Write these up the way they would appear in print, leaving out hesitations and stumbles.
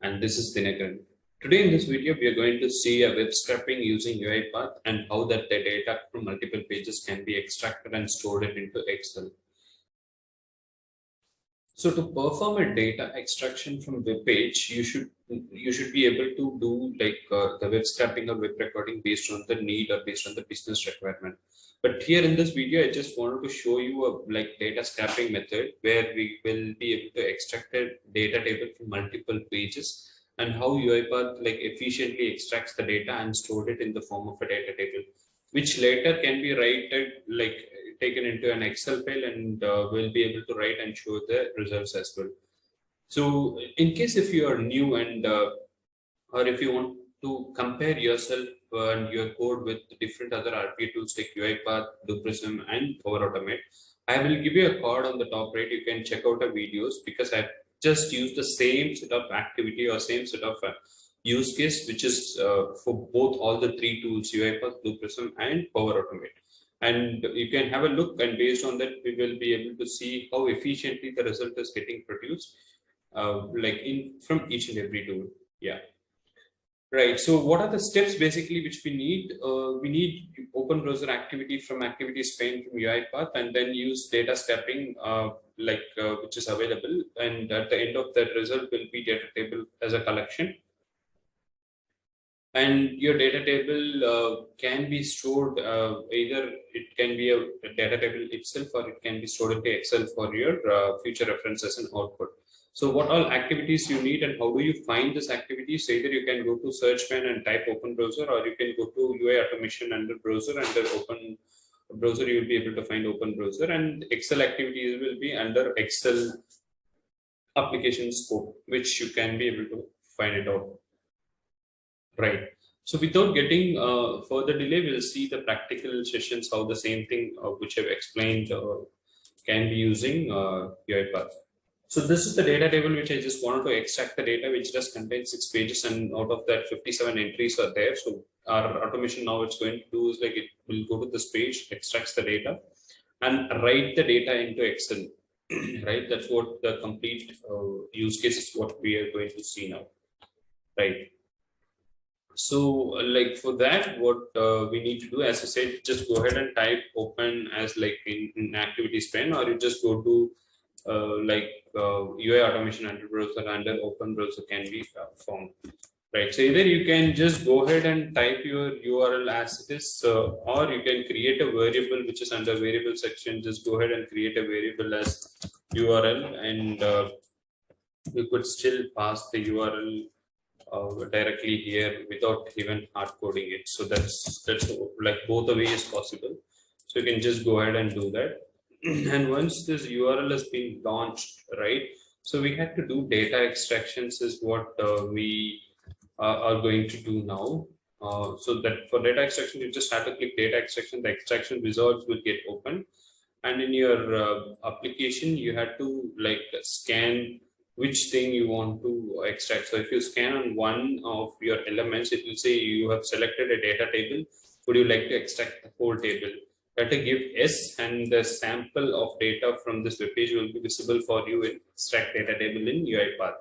and this is Dinakaran. Today in this video, we are going to see a web scraping using UiPath and how that the data from multiple pages can be extracted and stored it into Excel. So to perform a data extraction from web page, you should be able to do like the web scraping or web recording based on the need or based on the business requirement. But here in this video, I just wanted to show you a like data scraping method where we will be able to extract a data table from multiple pages and how UiPath like efficiently extracts the data and stored it in the form of a data table, which later can be taken into an Excel file and we'll be able to write and show the results as well. So in case if you are new and or if you want to compare yourself and your code with different other RPA tools like UiPath, Bluepirsm, and Power Automate, I will give you a card on the top right. You can check out the videos because I've just used the same set of activity or same set of use case, which is for both all the three tools, UiPath, Bluepirsm, and Power Automate. And you can have a look, and based on that, we will be able to see how efficiently the result is getting produced, from each and every tool. Yeah. Right. So what are the steps basically which we need? We need open browser activity from activities pane from UiPath, and then use data stepping which is available. And at the end of that result will be data table as a collection. And your data table can be stored either it can be a data table itself or it can be stored into Excel for your future references and output. So what all activities you need and how do you find this activities? Either you can go to search pane and type open browser, or you can go to UI automation under browser, under open browser you will be able to find open browser, and Excel activities will be under Excel application scope, which you can be able to find it out. Right. So without getting further delay, we'll see the practical sessions, how the same thing which I've explained can be using UiPath. So this is the data table which I just wanted to extract the data, which just contains 6 pages, and out of that 57 entries are there. So our automation now it's going to do is like it will go to this page, extracts the data, and write the data into Excel. Right. That's what the complete use case is. What we are going to see now. Right. So like for that, what we need to do, as I said, just go ahead and type open as like in activities pane, or you just go to UI automation under browser, under open browser can be found. Right. So either you can just go ahead and type your URL as it is, or you can create a variable which is under variable section. Just go ahead and create a variable as URL, and you could still pass the URL directly here without even hard coding it. So that's like both the ways possible. So you can just go ahead and do that. And once this URL has been launched, right? So we had to do data extractions is what we are going to do now. So that for data extraction, you just have to click data extraction. The extraction wizards will get open, and in your application, you have to like scan which thing you want to extract. So if you scan on one of your elements, it will say you have selected a data table. Would you like to extract the whole table? You have to give yes, and the sample of data from this web page will be visible for you in extract data table in UiPath.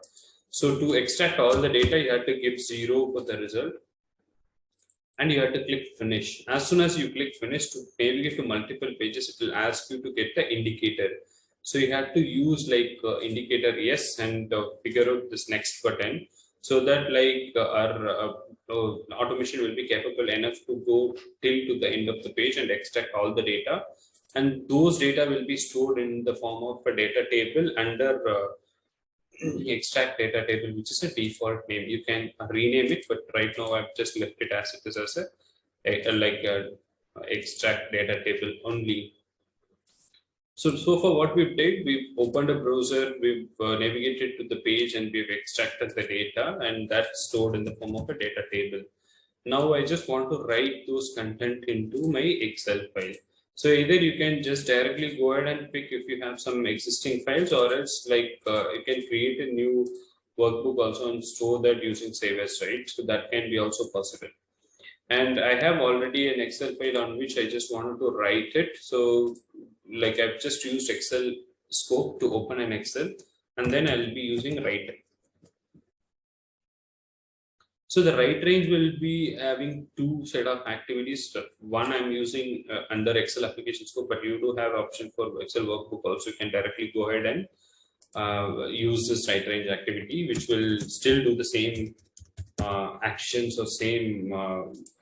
So to extract all the data, you have to give 0 for the result, and you have to click finish. As soon as you click finish to navigate to multiple pages, it will ask you to get the indicator. So you have to use like indicator yes and figure out this next button, so that like our automation will be capable enough to go till to the end of the page and extract all the data. And those data will be stored in the form of a data table under extract data table, which is a default name. You can rename it, but right now I've just left it as it is as a extract data table only. So far what we've did, we've opened a browser, we've navigated to the page, and we've extracted the data, and that's stored in the form of a data table. Now I just want to write those content into my Excel file. So either you can just directly go ahead and pick if you have some existing files, or else like you can create a new workbook also and store that using save as, right? So that can be also possible. And I have already an Excel file on which I just wanted to write it. So like I've just used Excel scope to open an Excel, and then I'll be using write. So the write range will be having two set of activities. One I'm using under Excel application scope, but you do have option for Excel workbook also. You can directly go ahead and use this write range activity, which will still do the same actions or same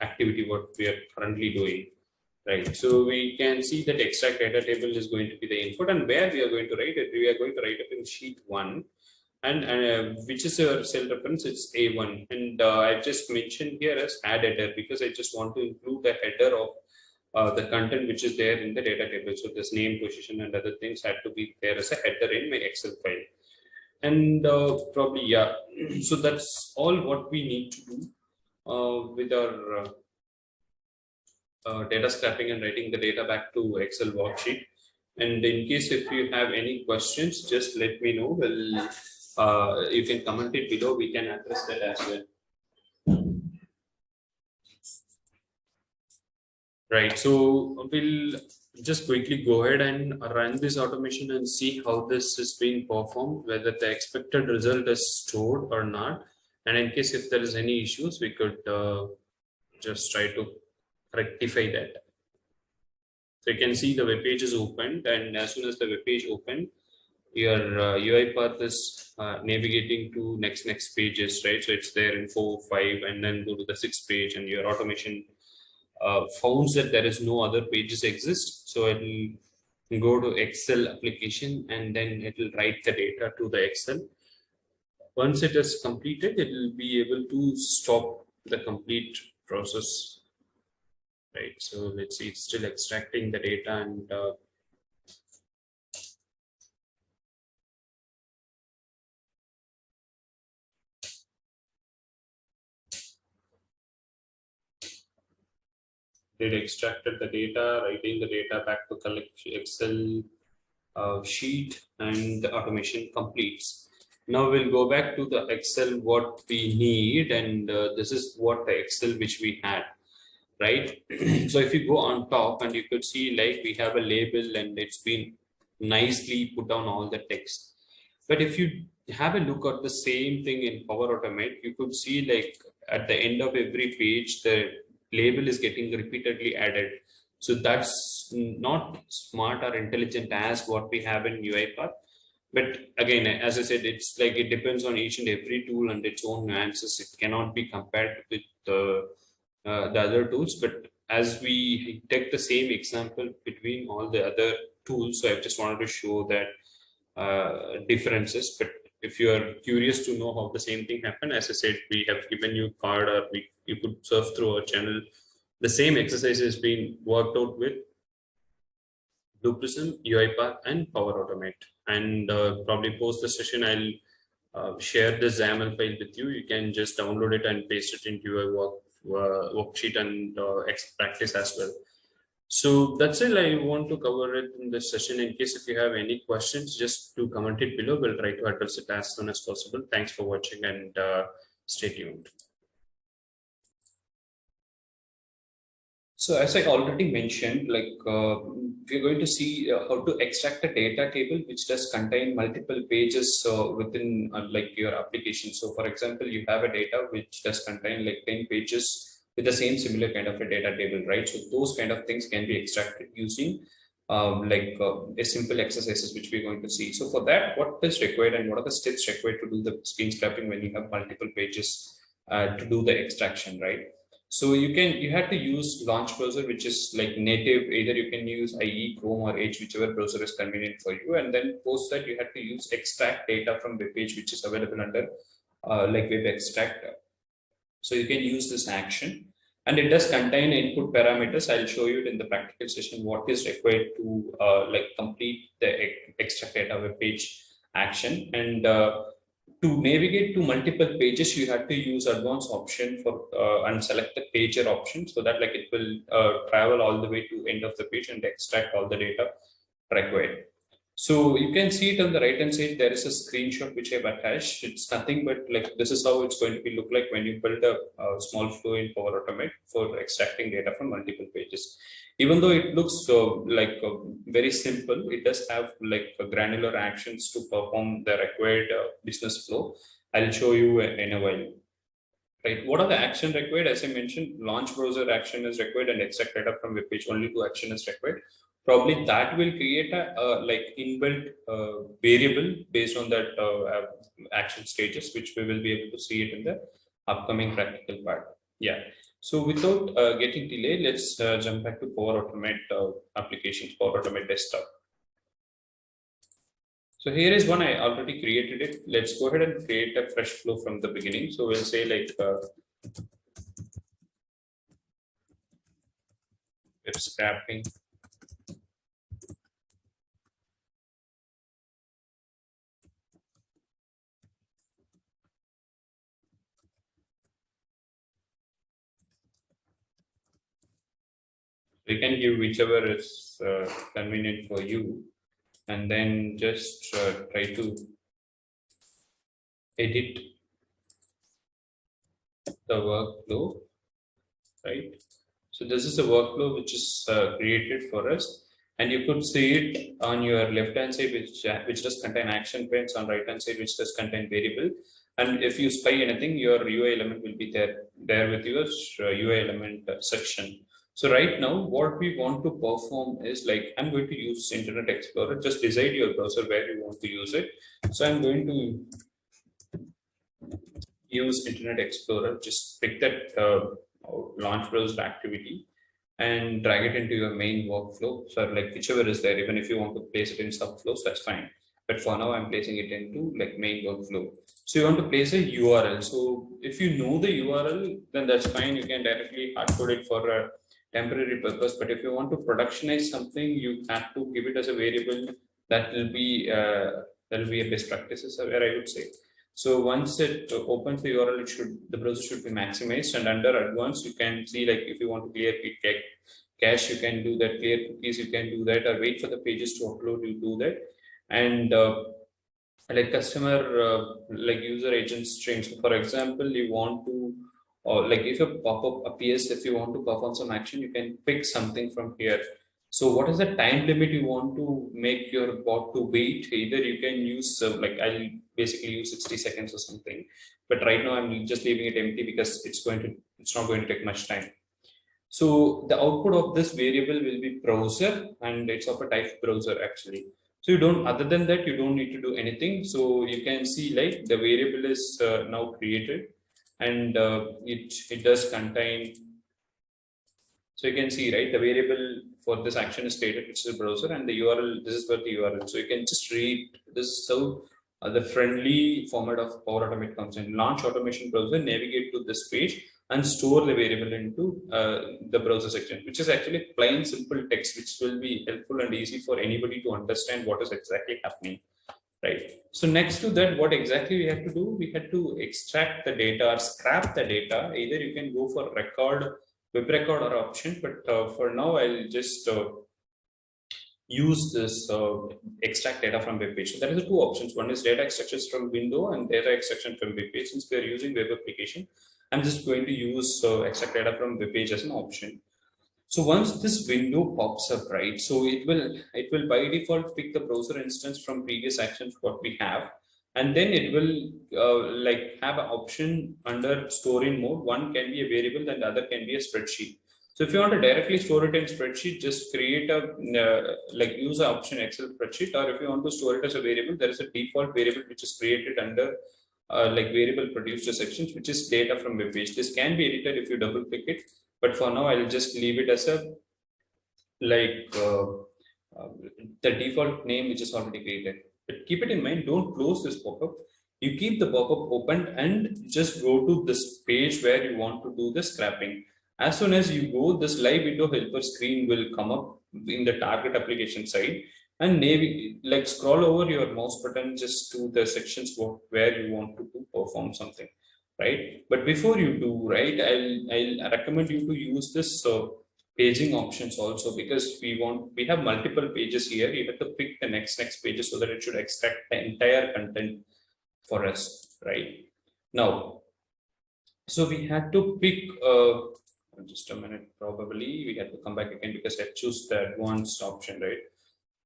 activity what we are currently doing. Right. So we can see that extract data table is going to be the input, and where we are going to write it, we are going to write it in sheet 1, and which is your cell reference, it's A1. And I've just mentioned here as add header because I just want to include the header of the content which is there in the data table. So this name, position, and other things had to be there as a header in my Excel file. And probably, yeah, so that's all what we need to do with our data scrapping and writing the data back to Excel worksheet. And in case if you have any questions, just let me know. Well, you can comment it below. We can address that as well. Right. So we'll just quickly go ahead and run this automation and see how this is being performed, whether the expected result is stored or not. And in case if there is any issues, we could just try to rectify that. So you can see the web page is opened, and as soon as the web page opened, your UiPath is navigating to next pages, right? So it's there in 4, 5, and then go to the 6th page, and your automation found that there is no other pages exist. So it will go to Excel application, and then it will write the data to the Excel. Once it is completed, it will be able to stop the complete process. Right, so let's see, it's still extracting the data, and it extracted the data, writing the data back to collect Excel sheet, and the automation completes. Now we'll go back to the Excel what we need, and this is what the Excel which we had. Right. So if you go on top, and you could see like we have a label, and it's been nicely put down all the text. But if you have a look at the same thing in Power Automate, you could see like at the end of every page, the label is getting repeatedly added. So that's not smart or intelligent as what we have in UiPath. But again, as I said, it's like it depends on each and every tool and its own nuances. It cannot be compared with the other tools. But as we take the same example between all the other tools, so I just wanted to show that differences. But if you are curious to know how the same thing happened, as I said, we have given you card, or you could surf through our channel. The same exercise has been worked out with Bluepirsm, UiPath, and Power Automate. And probably post the session, I'll share the XAML file with you. You can just download it and paste it into your worksheet and practice as well. So that's it. I want to cover it in this session. In case if you have any questions, just to comment it below. We'll try to address it as soon as possible. Thanks for watching, and stay tuned. So as I already mentioned, like we're going to see how to extract a data table which does contain multiple pages within like your application. So for example, you have a data which does contain like 10 pages with the same similar kind of a data table, right? So those kind of things can be extracted using a simple exercises which we're going to see. So for that, what is required and what are the steps required to do the screen scraping when you have multiple pages to do the extraction, right? So you have to use launch browser, which is like native. Either you can use IE, Chrome, or Edge, whichever browser is convenient for you. And then post that, you have to use extract data from web page, which is available under like web extract. So you can use this action, and it does contain input parameters. I'll show you it in the practical session what is required to like complete the extract data web page action. And to navigate to multiple pages, you have to use advanced option for and select the pager option, so that like it will travel all the way to end of the page and extract all the data required. So you can see it on the right hand side. There is a screenshot which I've attached. It's nothing but like this is how it's going to be look like when you build a small flow in Power Automate for extracting data from multiple pages. Even though it looks very simple, it does have like granular actions to perform the required business flow. I'll show you in a while. right? What are the action required? As I mentioned, launch browser action is required and extract data from web page. Only two action is required. Probably that will create a like inbuilt variable based on that action stages, which we will be able to see it in the upcoming practical part. Yeah. So without getting delayed, let's jump back to Power Automate applications, Power Automate desktop. So here is one I already created it. Let's go ahead and create a fresh flow from the beginning. So we'll say like web scrapping. You can give whichever is convenient for you, and then just try to edit the workflow, right? So this is a workflow which is created for us, and you could see it on your left hand side, which does contain action points, on right hand side, which does contain variable. And if you spy anything, your UI element will be there with your UI element section. So right now, what we want to perform is like, I'm going to use Internet Explorer. Just decide your browser where you want to use it. So I'm going to use Internet Explorer. Just pick that launch browser activity and drag it into your main workflow. So like whichever is there, even if you want to place it in subflows, that's fine. But for now, I'm placing it into like main workflow. So you want to place a URL. So if you know the URL, then that's fine. You can directly hardcode it for a temporary purpose. But if you want to productionize something, you have to give it as a variable. That will be a best practices where I would say. So once it opens the URL, the browser should be maximized, and under advanced, you can see like if you want to clear cache, you can do that. Clear cookies, you can do that, or wait for the pages to upload, you do that. And like customer, like user agent strings. So for example, you want to, or like if a pop-up appears, if you want to perform some action, you can pick something from here. So what is the time limit you want to make your bot to wait? Either you can use like I'll basically use 60 seconds or something, but right now I'm just leaving it empty because it's not going to take much time. So the output of this variable will be browser, and it's of a type browser actually. So you don't, other than that, you don't need to do anything. So you can see like the variable is now created, and it does contain. So you can see, right, the variable for this action is stated, which is a browser, and the URL, this is what the URL. So you can just read this is how the friendly format of Power Automate comes in. Launch automation browser, navigate to this page and store the variable into the browser section, which is actually plain simple text, which will be helpful and easy for anybody to understand what is exactly happening. Right. So next to that, what exactly we had to do? We had to extract the data or scrap the data. Either you can go for web record or option, but for now I'll just use this extract data from web page. So there is two options. One is data extractions from window and data extraction from web page. Since we are using web application, I'm just going to use extract data from web page as an option. So once this window pops up, right, so it will by default pick the browser instance from previous actions what we have, and then it will like have an option under store in mode. One can be a variable and the other can be a spreadsheet. So if you want to directly store it in spreadsheet, just create a like use the option Excel spreadsheet, or if you want to store it as a variable, there is a default variable which is created under like variable producer sections, which is data from web page. This can be edited if you double click it, but for now I'll just leave it as a like the default name which is already created. But keep it in mind, don't close this pop-up. You keep the pop-up open and just go to this page where you want to do the scrapping. As soon as you go, this live window helper screen will come up in the target application side, and maybe like scroll over your mouse button just to the sections where you want to perform something, right? But before you do, right, I'll recommend you to use this paging options also, because we have multiple pages here. You have to pick the next pages so that it should extract the entire content for us, right? Now, so we had to pick just a minute, probably we had to come back again because I choose the advanced option, right?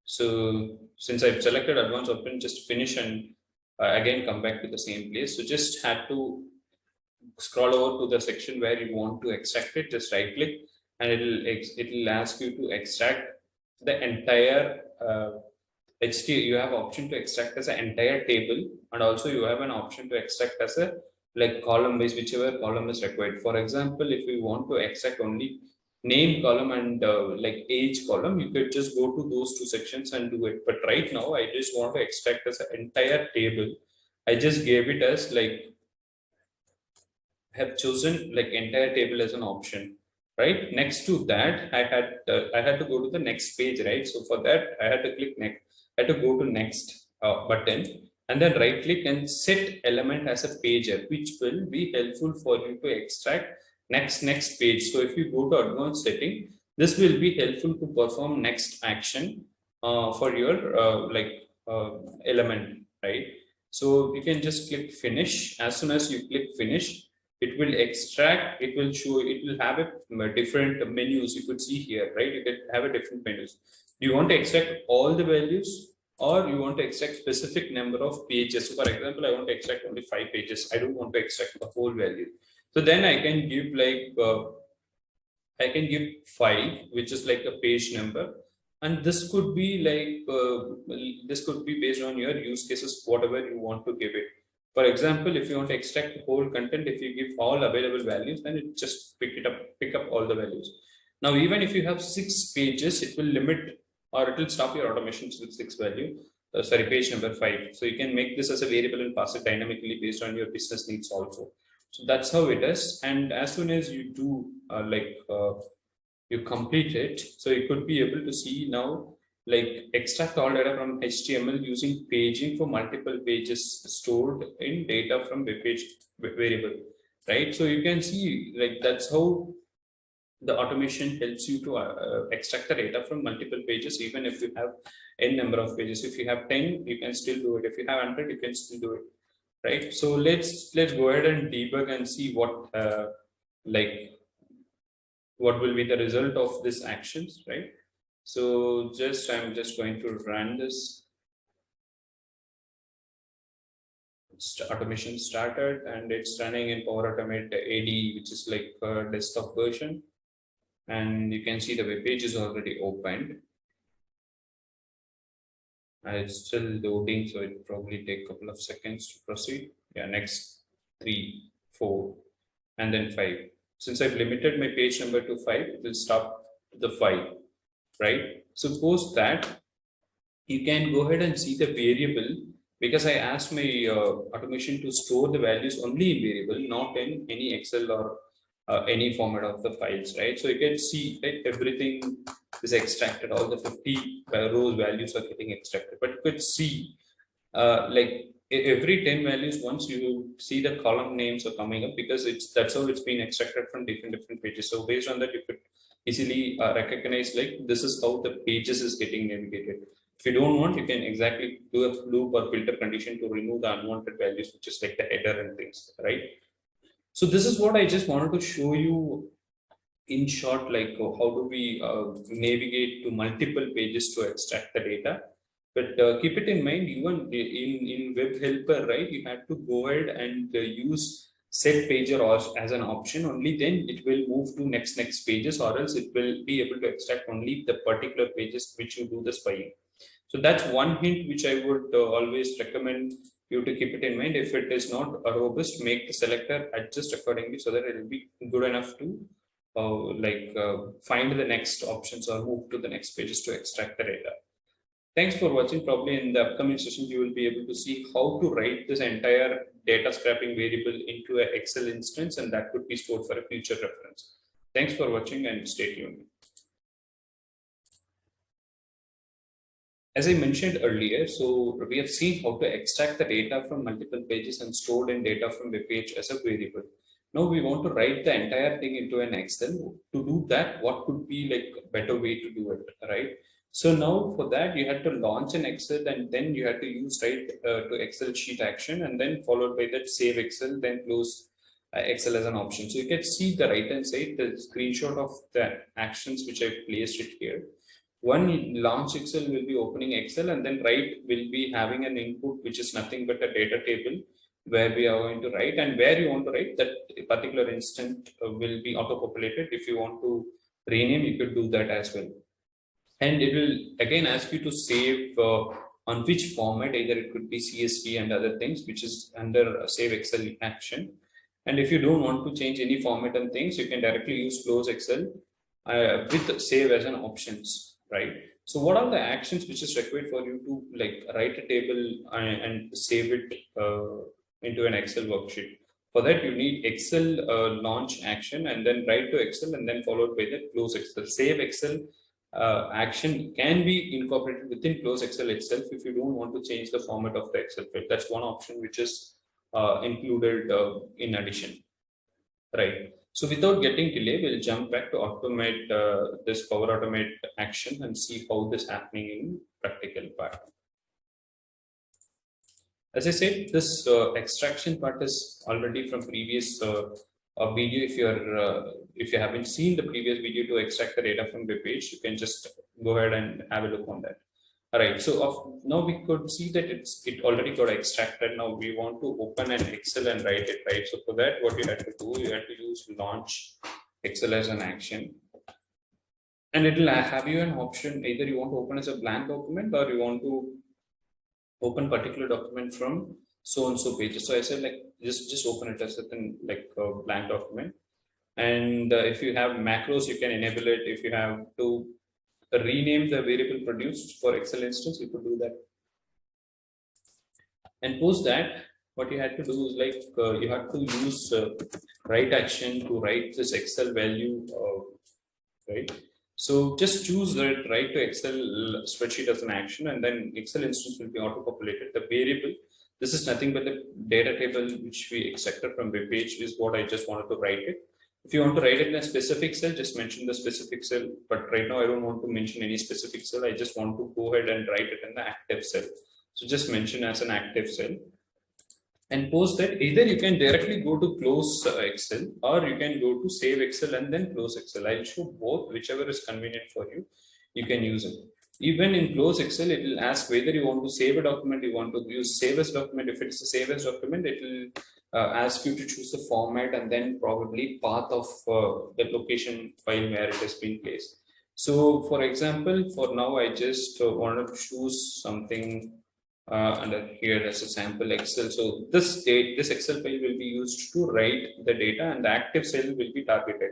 So since I've selected advanced option, just finish and again come back to the same place. So just had to scroll over to the section where you want to extract it, just right click, and it'll ask you to extract the entire HT. You have option to extract as an entire table, and also you have an option to extract as a like column based, whichever column is required. For example, if you want to extract only name column and like age column, you could just go to those two sections and do it. But right now, I just want to extract as an entire table. I just gave it as like, have chosen like entire table as an option, right? Next to that, I had to go to the next page, right? So for that, I had to click next. I had to go to next button, and then right click and set element as a pager, which will be helpful for you to extract next page. So if you go to advanced setting, this will be helpful to perform next action for your element, right? So you can just click finish. As soon as you click finish, it will extract, it will show, it will have a different menus. You could see here, right? You can have a different menus. Do you want to extract all the values, or you want to extract specific number of pages? So for example, I want to extract only 5 pages. I don't want to extract the whole value. So then I can give like, I can give 5, which is like a page number. And this could be like, this could be based on your use cases, whatever you want to give it. For example, if you want to extract the whole content, if you give all available values, then it just pick up all the values. Now, even if you have 6 pages, it will limit, or it will stop your automations with 6 value. Sorry, page number 5. So you can make this as a variable and pass it dynamically based on your business needs also. So that's how it is. And as soon as you do you complete it, so you could be able to see now, like extract all data from HTML using paging for multiple pages stored in data from web page variable, right? So you can see like that's how the automation helps you to extract the data from multiple pages, even if you have n number of pages. If you have 10, you can still do it. If you have 100, you can still do it, right? So let's go ahead and debug and see what what will be the result of this actions, right? So I'm just going to run this. Automation started, and it's running in Power Automate AD, which is like a desktop version. And you can see the web page is already opened. And it's still loading, so it probably take a couple of seconds to proceed. Yeah, next 3, 4, and then 5. Since I've limited my page number to 5, it will stop the 5, right? So post that, you can go ahead and see the variable, because I asked my automation to store the values only in variable, not in any Excel or any format of the files, right? So you can see that everything is extracted, all the 50 rows values are getting extracted, but you could see like every 10 values, once you see the column names are coming up, because that's how it's been extracted from different pages. So based on that, you could easily recognize like this is how the pages is getting navigated. If you don't want, you can exactly do a loop or filter condition to remove the unwanted values, which is like the header and things, right? So this is what I just wanted to show you in short, like how do we navigate to multiple pages to extract the data. But keep it in mind, even in web helper, right, you have to go ahead and use set pager as an option. Only then it will move to next pages, or else it will be able to extract only the particular pages which you do the spying. So that's one hint which I would always recommend you to keep it in mind. If it is not robust, make the selector adjust accordingly so that it will be good enough to find the next options or move to the next pages to extract the data. Thanks for watching. Probably in the upcoming sessions, you will be able to see how to write this entire data scraping variable into an Excel instance, and that could be stored for a future reference. Thanks for watching and stay tuned. As I mentioned earlier, so we have seen how to extract the data from multiple pages and stored in data from web page as a variable. Now we want to write the entire thing into an Excel. To do that, what could be like a better way to do it, right? So now for that, you had to launch an Excel, and then you had to use write to Excel sheet action, and then followed by that save Excel, then close Excel as an option. So you can see the right hand side, the screenshot of the actions which I placed it here. One launch Excel will be opening Excel, and then right will be having an input which is nothing but a data table where we are going to write, and where you want to write that particular instant will be auto-populated. If you want to rename, you could do that as well. And it will again ask you to save on which format, either it could be CSV and other things, which is under save Excel action. And if you don't want to change any format and things, you can directly use close Excel with save as an options, right? So what are the actions which is required for you to like write a table and save it into an Excel worksheet? For that, you need Excel launch action, and then write to Excel, and then followed by the close Excel. Save Excel action can be incorporated within close Excel itself if you don't want to change the format of the Excel file. That's one option which is included in addition, right? So without getting delay, we'll jump back to automate this Power Automate action and see how this is happening in practical part. As I said, this extraction part is already from previous video. If you haven't seen the previous video to extract the data from web page, you can just go ahead and have a look on that. All right, so now we could see that it already got extracted. Now we want to open an Excel and write it, right? So for that, what you had to do, you had to use launch Excel as an action, and it will have you an option. Either you want to open as a blank document, or you want to open particular document from so and so pages. So I said like just open it as a blank document. And if you have macros, you can enable it. If you have to rename the variable produced for Excel instance, you could do that. And post that, what you had to do is like you have to use write action to write this Excel value, right? So just choose that write to Excel spreadsheet as an action, and then Excel instance will be auto-populated. The variable, this is nothing but the data table which we extracted from web page, is what I just wanted to write it. If you want to write it in a specific cell, just mention the specific cell. But right now I don't want to mention any specific cell. I just want to go ahead and write it in the active cell. So just mention as an active cell. And post that. Either you can directly go to close Excel, or you can go to save Excel and then close Excel. I'll show both, whichever is convenient for you. You can use it. Even in close Excel, it will ask whether you want to save a document, you want to use save as document. If it's a save as document, it will ask you to choose the format and then probably path of the location file where it has been placed. So for example, for now, I just want to choose something under here as a sample Excel. So this Excel file will be used to write the data, and the active cell will be targeted.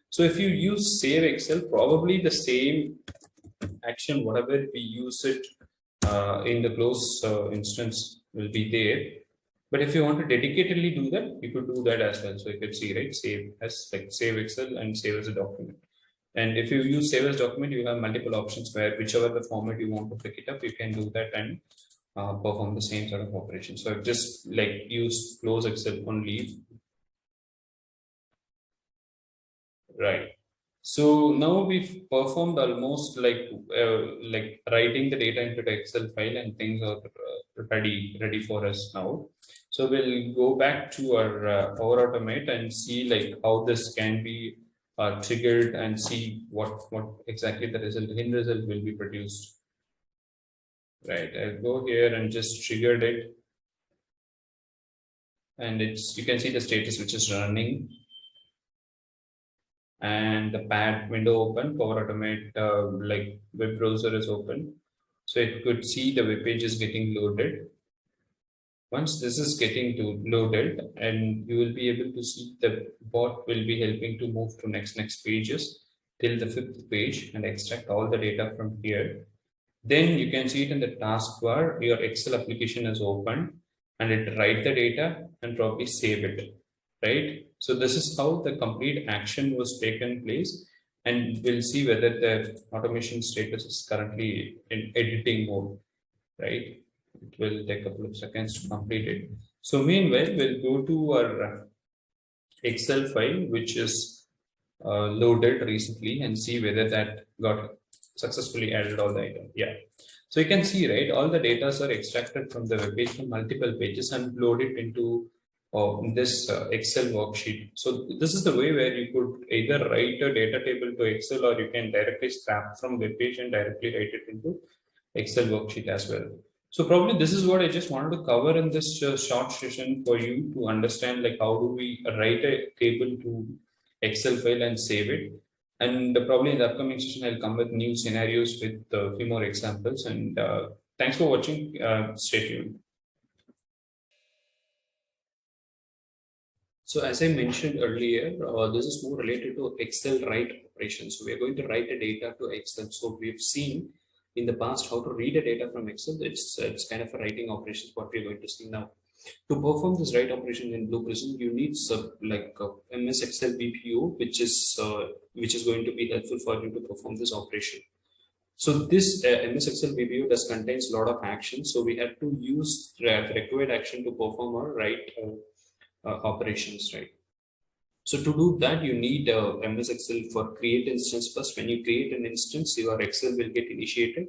So if you use save Excel, probably the same action, whatever we use it in the close instance will be there. But if you want to dedicatedly do that, you could do that as well. So you could see, right, save as like save Excel and save as a document. And if you use save as document, you have multiple options where whichever the format you want to pick it up, you can do that and perform the same sort of operation. So I've just like use close Excel only. Right. So now we've performed almost like writing the data into the Excel file, and things are ready for us now. So we'll go back to our Power Automate and see like how this can be triggered, and see what exactly the end result will be produced. Right, I'll go here and just triggered it, and you can see the status which is running, and the pad window open, Power Automate like web browser is open, so it could see the web page is getting loaded. Once this is getting loaded, and you will be able to see the bot will be helping to move to next pages till the 5th page and extract all the data from here. Then you can see it in the taskbar. Your Excel application is open, and it write the data and probably save it, right? So this is how the complete action was taken place, and we'll see whether the automation status is currently in editing mode, right? It will take a couple of seconds to complete it. So meanwhile, we'll go to our Excel file, which is loaded recently, and see whether that got successfully added all the items. Yeah. So you can see, right, all the data are extracted from the web page from multiple pages and loaded into this Excel worksheet. So this is the way where you could either write a data table to Excel, or you can directly scrap from web page and directly write it into Excel worksheet as well. So probably this is what I just wanted to cover in this short session for you to understand, like how do we write a table to Excel file and save it. And probably in the upcoming session, I'll come with new scenarios with a few more examples. And thanks for watching. Stay tuned. So as I mentioned earlier, this is more related to Excel write operations. So we are going to write a data to Excel. So we've seen in the past how to read a data from Excel. It's kind of a writing operation, what we're going to see now. To perform this write operation in Bluepirsm, you need MS Excel BPO, which is going to be helpful for you to perform this operation. So this MS Excel BPO does contains a lot of actions. So we have to use the required action to perform our write operations, right? So to do that, you need MS Excel for create instance first. When you create an instance, your Excel will get initiated,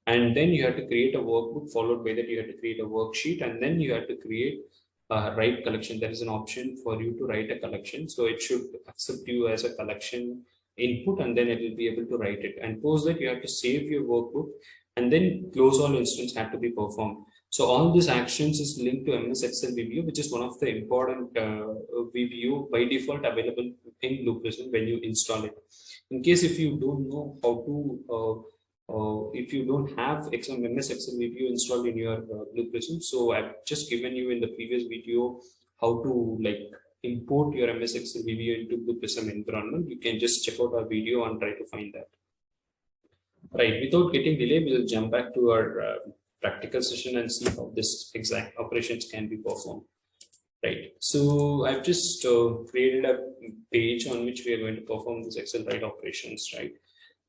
and then you have to create a workbook. Followed by that, you have to create a worksheet, and then you have to create a write collection. There is an option for you to write a collection, so it should accept you as a collection input, and then it will be able to write it. And post that, you have to save your workbook, and then close all instance have to be performed. So all these actions is linked to MS Excel VBO, which is one of the important VBO by default available in Bluepirsm when you install it. In case if you don't know how to, if you don't have MS Excel VBO installed in your Bluepirsm, so I've just given you in the previous video how to import your MS Excel VBO into Bluepirsm environment. You can just check out our video and try to find that. Right, without getting delay, we'll jump back to our practical session and see how this exact operations can be performed. Right, so I've just created a page on which we are going to perform this Excel write operations, right?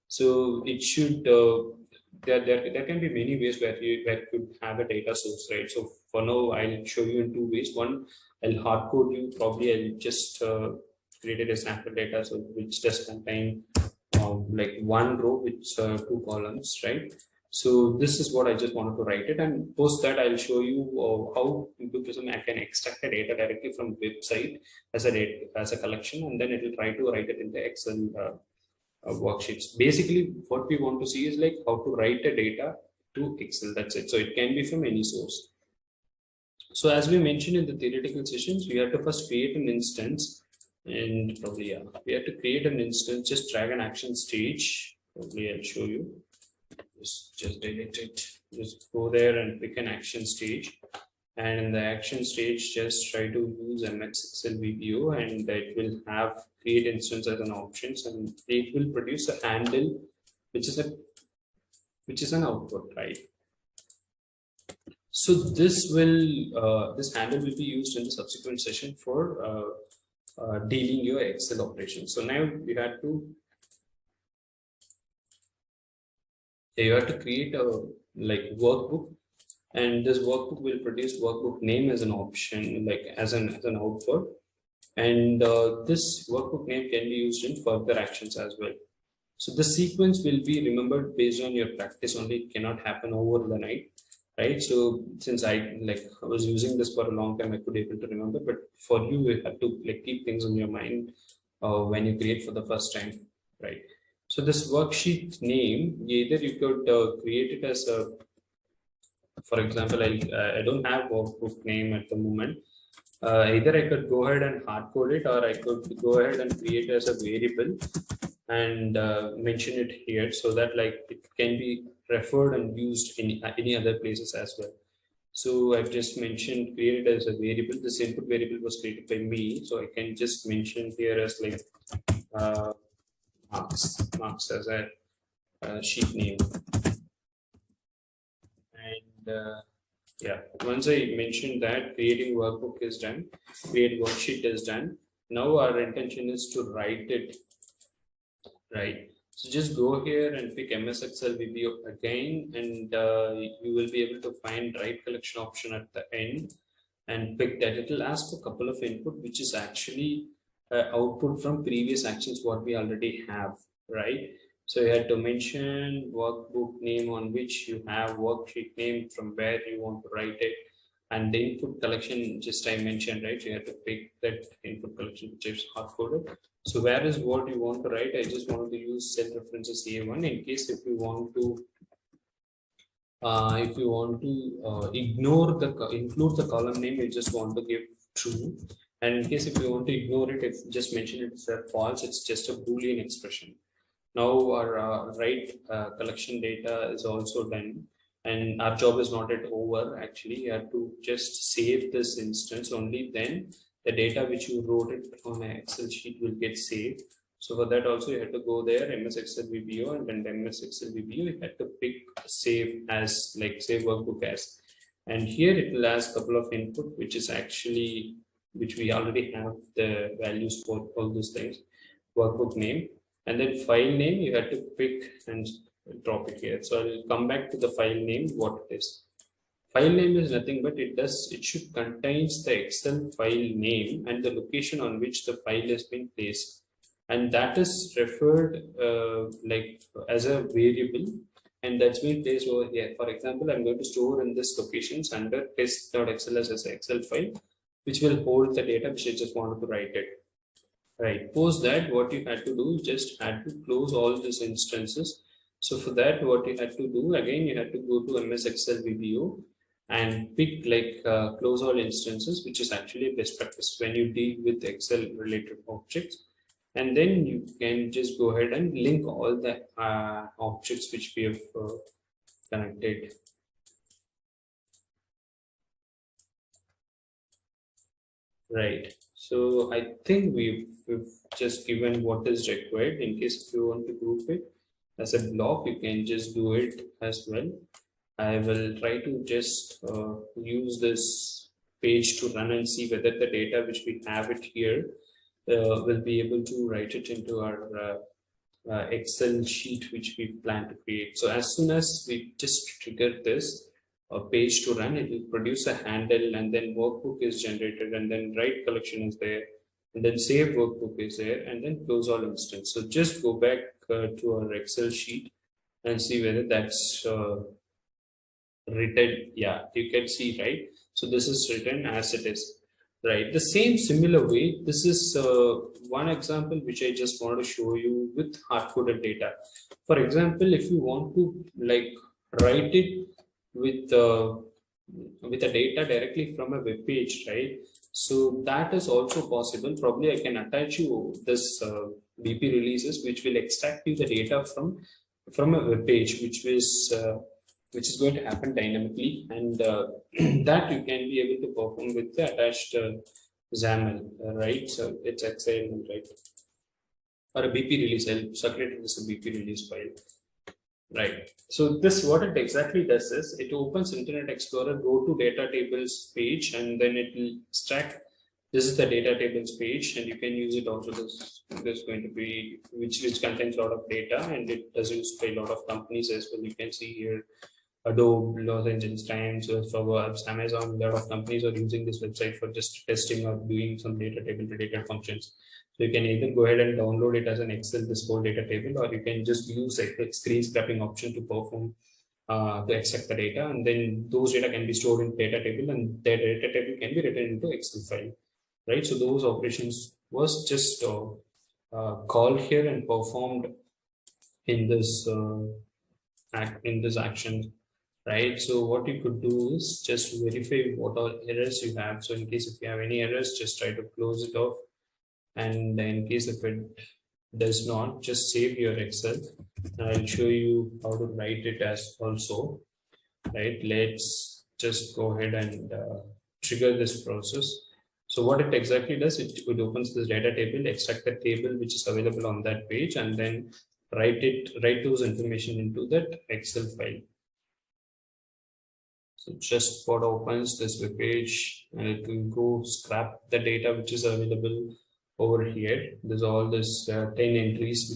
So it should, there can be many ways where you could have a data source, right? So for now, I'll show you in two ways. One, I'll hard code you, probably I'll just create a sample data, so which does contain like one row with two columns, right? So this is what I just wanted to write it, and post that I'll show you how in Bluepirsm I can extract the data directly from website as a collection, and then it will try to write it in the Excel worksheets. Basically, what we want to see is like how to write the data to Excel. That's it. So it can be from any source. So as we mentioned in the theoretical sessions, we have to first create an instance, and probably we have to create an instance. Just drag an action stage. Probably I'll show you. Just delete it. Just go there and pick an action stage, and in the action stage, just try to use MS Excel VBO, and it will have create instance as an option, and it will produce a handle, which is an output, right? So this handle will be used in the subsequent session for dealing your Excel operations. So now you have to create a workbook, and this workbook will produce workbook name as an option, as an output, and this workbook name can be used in further actions as well. So the sequence will be remembered based on your practice only. It cannot happen over the night, right? So since I was using this for a long time, I could able to remember, but for you have to keep things in your mind when you create for the first time, right? So this worksheet name, either you could create it as a, for example, I don't have workbook name at the moment. Either I could go ahead and hard code it, or I could go ahead and create it as a variable and mention it here, so that it can be referred and used in any other places as well. So I've just mentioned create it as a variable. This input variable was created by me, so I can just mention here as marks as a sheet name. And yeah, once I mentioned that creating workbook is done, create worksheet is done. Now our intention is to write it, right? So just go here and pick MS Excel VBO again, and you will be able to find write collection option at the end, and pick that. It will ask for a couple of input, which is actually output from previous actions what we already have, right? So you have to mention workbook name on which you have worksheet name from where you want to write it, and the input collection just I mentioned, right? You have to pick that input collection which is hard coded. So where is what you want to write? I just wanted to use cell references A1 in case if you want to If you want to include the column name, you just want to give true. And in case if you want to ignore it, if just mention it as a false, it's just a Boolean expression. Now our collection data is also done, and our job is not yet over. Actually, you have to just save this instance. Only then the data which you wrote it on an Excel sheet will get saved. So for that also you have to go there, MS Excel VBO, and then MS Excel VBO, you have to pick save as, like save workbook as. And here it will ask a couple of input, which is actually, which we already have the values for all those things. Workbook name, and then file name, you have to pick and drop it here. So I'll come back to the file name, what it is. File name is nothing but it should contains the Excel file name and the location on which the file has been placed. And that is referred like as a variable, and that's been placed over here. For example, I'm going to store in this locations under test.xls as an Excel file, which will hold the data which I just wanted to write it. Right. Post that, what you had to do, just had to close all these instances. So for that, what you had to do, again, you had to go to MS Excel VBO and pick like close all instances, which is actually a best practice when you deal with Excel related objects. And then you can just go ahead and link all the objects which we have connected. Right. So I think we've just given what is required. In case if you want to group it as a block, you can just do it as well. I will try to just use this page to run and see whether the data which we have it here will be able to write it into our Excel sheet which we plan to create. So as soon as we just trigger this page to run, it will produce a handle, and then workbook is generated, and then write collection is there, and then save workbook is there, and then close all instance. So just go back to our Excel sheet and see whether that's written. Yeah, you can see, right? So this is written as it is. Right, the same similar way, this is one example which I just want to show you with hard-coded data. For example, if you want to like write it with the data directly from a web page, right? So that is also possible. Probably I can attach you this BP releases, which will extract you the data from a web page, which is going to happen dynamically, and that you can be able to perform with the attached XAML, right? So it's XAML, right? Or a BP release. I'll circulate this a BP release file, right? So this, what it exactly does is it opens Internet Explorer, go to data tables page, and then it will extract. This is the data tables page, and you can use it also. There's going to be which contains a lot of data, and it does use by a lot of companies as well. You can see here Adobe, Los Angeles Times, Proverbs, Amazon. A lot of companies are using this website for just testing or doing some data table related functions. So you can either go ahead and download it as an Excel, this whole data table, or you can just use a screen scrapping option to perform to extract the data, and then those data can be stored in data table, and that data table can be written into Excel file, right? So those operations was just called here and performed in this action, right? So what you could do is just verify what all errors you have. So in case if you have any errors, just try to close it off, and in case if it does not, just save your Excel. I'll show you how to write it as also, right? Let's just go ahead and trigger this process. So what it exactly does, it opens this data table, extract the table which is available on that page, and then write those information into that Excel file. So just what opens this web page, and it will go scrap the data which is available over here. There's all this 10 entries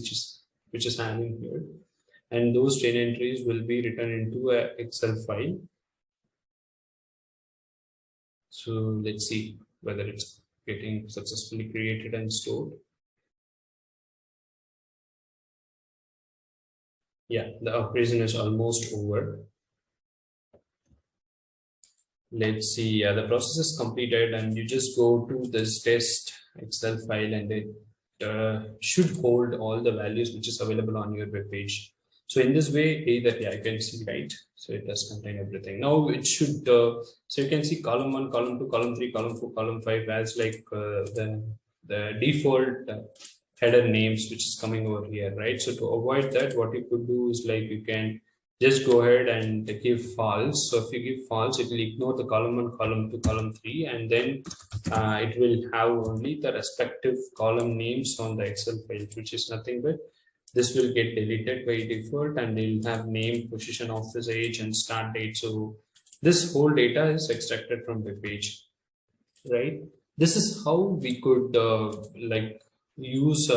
which is happening here, and those 10 entries will be written into a Excel file. So let's see whether it's getting successfully created and stored. Yeah, the operation is almost over. Let's see. The process is completed, and you just go to this test Excel file, and it should hold all the values which is available on your web page. So in this way, either you can see, right? So it does contain everything. Now it should, so you can see column 1, column 2, column 3, column 4, column 5 as like the default header names, which is coming over here, right? So to avoid that, what you could do is like you can just go ahead and give false. So if you give false, it will ignore the column 1, column 2, column 3, and then it will have only the respective column names on the Excel file, which is nothing but this will get deleted by default, and they'll have name, position, office, age, and start date. So this whole data is extracted from the page, right? This is how we could like use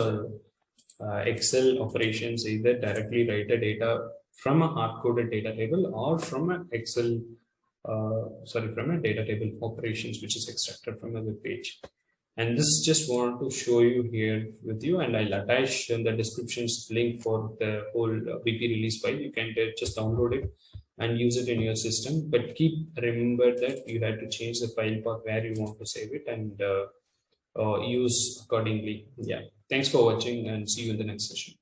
Excel operations, either directly write a data from a hard-coded data table or from an Excel, from a data table operations, which is extracted from a web page. And this just want to show you here with you, and I'll attach in the descriptions link for the whole BP release file. You can just download it and use it in your system, but remember that you have to change the file path where you want to save it, and use accordingly. Yeah, thanks for watching, and see you in the next session.